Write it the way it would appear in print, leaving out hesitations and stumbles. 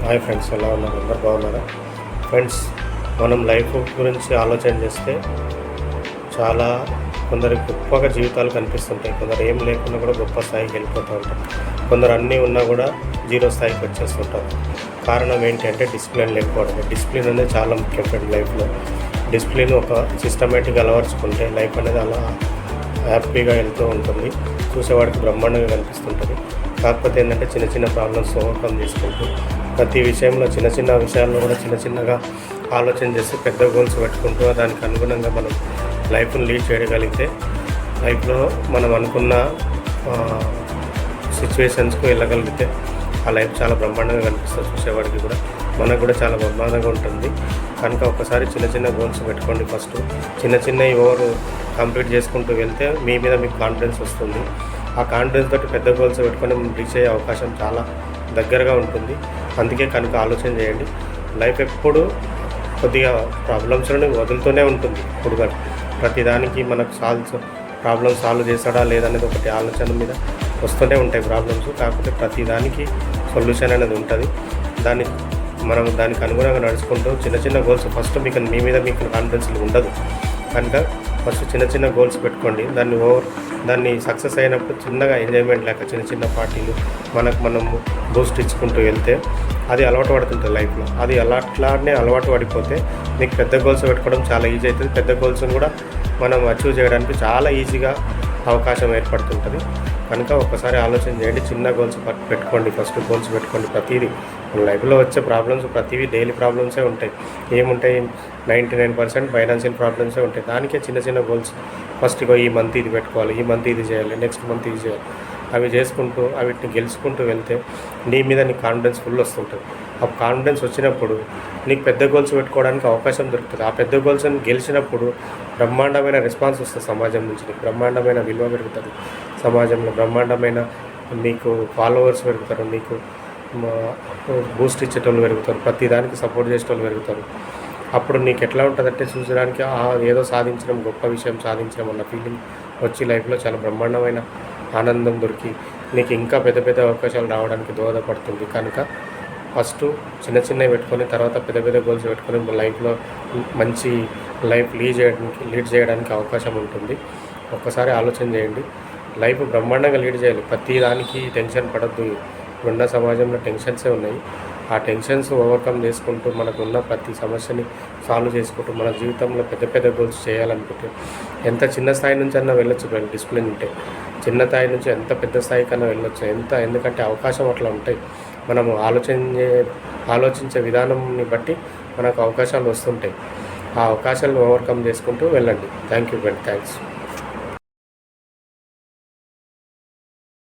Hi friends, ఎలా ఉన్నారు? అందరు బాగున్నారా? ఫ్రెండ్స్, మనం లైఫ్ గురించి ఆలోచన చేస్తే చాలా కొందరు గొప్పగా జీవితాలు కనిపిస్తుంటాయి. కొందరు ఏం లేకున్నా కూడా గొప్ప స్థాయికి వెళ్ళిపోతూ ఉంటారు. కొందరు అన్నీ ఉన్నా కూడా జీరో స్థాయికి వచ్చేస్తుంటారు. కారణం ఏంటి అంటే డిసిప్లిన్ లేకపోవడమే. డిసిప్లిన్ అనేది చాలా ముఖ్యం ఫ్రెండ్ లైఫ్లో. డిసిప్లిన్ ఒక సిస్టమేటిక్గా అలవర్చుకుంటే లైఫ్ అనేది అలా హ్యాపీగా వెళ్తూ ఉంటుంది. చూసేవాడికి బ్రహ్మాండంగా కనిపిస్తుంటుంది. కాకపోతే ఏంటంటే చిన్న చిన్న ప్రాబ్లమ్స్ ఓవర్కమ్ చేసుకుంటూ ప్రతి విషయంలో చిన్న చిన్న విషయాల్లో కూడా చిన్నగా ఆలోచన చేసి పెద్ద గోల్స్ పెట్టుకుంటూ దానికి అనుగుణంగా మనం లైఫ్ని లీడ్ చేయగలిగితే లైఫ్లో మనం అనుకున్న సిచ్యువేషన్స్కు వెళ్ళగలిగితే ఆ లైఫ్ చాలా బ్రహ్మాండంగా కనిపిస్తుంది. చూసేవాడికి కూడా మనకు కూడా చాలా బ్రహ్మాండంగా ఉంటుంది. కనుక ఒకసారి చిన్న గోల్స్ పెట్టుకోండి. ఫస్ట్ చిన్నవి కంప్లీట్ చేసుకుంటూ వెళ్తే మీ మీద మీకు కాన్ఫిడెన్స్ వస్తుంది. ఆ కాన్ఫిడెన్స్ తోటి పెద్ద గోల్స్ పెట్టుకొని రీచ్ అయ్యే అవకాశం చాలా దగ్గరగా ఉంటుంది. అందుకే కనుక ఆలోచన చేయండి. లైఫ్ ఎప్పుడు కొద్దిగా ప్రాబ్లమ్స్ని వదులుతూనే ఉంటుంది. ఇప్పుడు ప్రతిదానికి మనకు ప్రాబ్లమ్స్ సాల్వ్ చేస్తాడా లేదనేది ఒకటి ఆలోచన మీద వస్తూనే ఉంటాయి ప్రాబ్లమ్స్. కాకపోతే ప్రతిదానికి సొల్యూషన్ అనేది ఉంటుంది. దానికి అనుగుణంగా నడుచుకుంటూ చిన్న గోల్స్ ఫస్ట్ మీ మీద మీకు కాన్ఫిడెన్స్ ఉండదు కనుక ఫస్ట్ చిన్న గోల్స్ పెట్టుకోండి. దాన్ని సక్సెస్ అయినప్పుడు చిన్నగా ఎంజాయ్మెంట్ లేక చిన్న పార్టీలు మనం బూస్ట్ ఇచ్చుకుంటూ వెళ్తే అది అలవాటు పడుతుంటుంది లైఫ్లో. అది అట్లానే అలవాటు పడిపోతే మీకు పెద్ద గోల్స్ పెట్టుకోవడం చాలా ఈజీ అవుతుంది. పెద్ద గోల్స్ని కూడా మనం అచీవ్ చేయడానికి చాలా ఈజీగా అవకాశం ఏర్పడుతుంటుంది. కనుక ఒకసారి ఆలోచన చేయండి. చిన్న గోల్స్ పెట్టుకోండి. ఫస్ట్ గోల్స్ పెట్టుకోండి. ప్రతిదీ లైఫ్లో వచ్చే ప్రాబ్లమ్స్ ప్రతిదీ డైలీ ప్రాబ్లమ్సే ఉంటాయి. ఏముంటాయి? 99% ఫైనాన్షియల్ ప్రాబ్లమ్సే ఉంటాయి. దానికే చిన్న గోల్స్ ఫస్ట్ ఈ మంత్ ఇది పెట్టుకోవాలి, ఈ మంత్ ఇది చేయాలి, నెక్స్ట్ మంత్ ఇది చేయాలి. అవి చేసుకుంటూ వీటిని గెలుచుకుంటూ వెళ్తే నీ మీద నీకు కాన్ఫిడెన్స్ ఫుల్ వస్తుంటుంది. ఆ కాన్ఫిడెన్స్ వచ్చినప్పుడు నీకు పెద్ద గోల్స్ పెట్టుకోవడానికి అవకాశం దొరుకుతుంది. ఆ పెద్ద గోల్స్ని గెలిచినప్పుడు బ్రహ్మాండమైన రెస్పాన్స్ వస్తుంది సమాజం నుంచి. నీకు బ్రహ్మాండమైన విలువ పెరుగుతుంది సమాజంలో. బ్రహ్మాండమైన మీకు ఫాలోవర్స్ పెరుగుతారు, నీకు బూస్ట్ ఇచ్చేటోళ్ళు పెరుగుతారు, ప్రతి దానికి సపోర్ట్ చేసేటోళ్ళు పెరుగుతారు. అప్పుడు నీకు ఎట్లా ఉంటుందంటే చూసడానికి ఏదో సాధించడం, గొప్ప విషయం సాధించడం అన్న ఫీలింగ్ వచ్చి లైఫ్లో చాలా బ్రహ్మాండమైన ఆనందం దొరికి నీకు ఇంకా పెద్ద అవకాశాలు రావడానికి దోహదపడుతుంది. కనుక ఫస్ట్ చిన్నవి పెట్టుకొని తర్వాత పెద్ద గోల్స్ పెట్టుకొని లైఫ్లో మంచి లైఫ్ లీడ్ చేయడానికి అవకాశం ఉంటుంది. ఒక్కసారి ఆలోచన చేయండి. లైఫ్ బ్రహ్మాండంగా లీడ్ చేయాలి. ప్రతి దానికి టెన్షన్ పడద్దు. ఇప్పుడున్న సమాజంలో టెన్షన్సే ఉన్నాయి. ఆ టెన్షన్స్ ఓవర్కమ్ చేసుకుంటూ మనకున్న ప్రతి సమస్యని సాల్వ్ చేసుకుంటూ మన జీవితంలో పెద్ద గోల్స్ చేయాలనుకుంటే ఎంత చిన్న స్థాయి నుంచి అన్నా వెళ్ళొచ్చు. డిసిప్లిన్ ఉంటే చిన్న స్థాయి నుంచి ఎంత పెద్ద స్థాయి కన్నా వెళ్ళొచ్చు. ఎందుకంటే అవకాశం అట్లా ఉంటాయి. మనము ఆలోచించే విధానంని బట్టి మనకు అవకాశాలు వస్తుంటాయి. ఆ అవకాశాలను ఓవర్కమ్ చేసుకుంటూ వెళ్ళండి. Thank you friend. థ్యాంక్స్.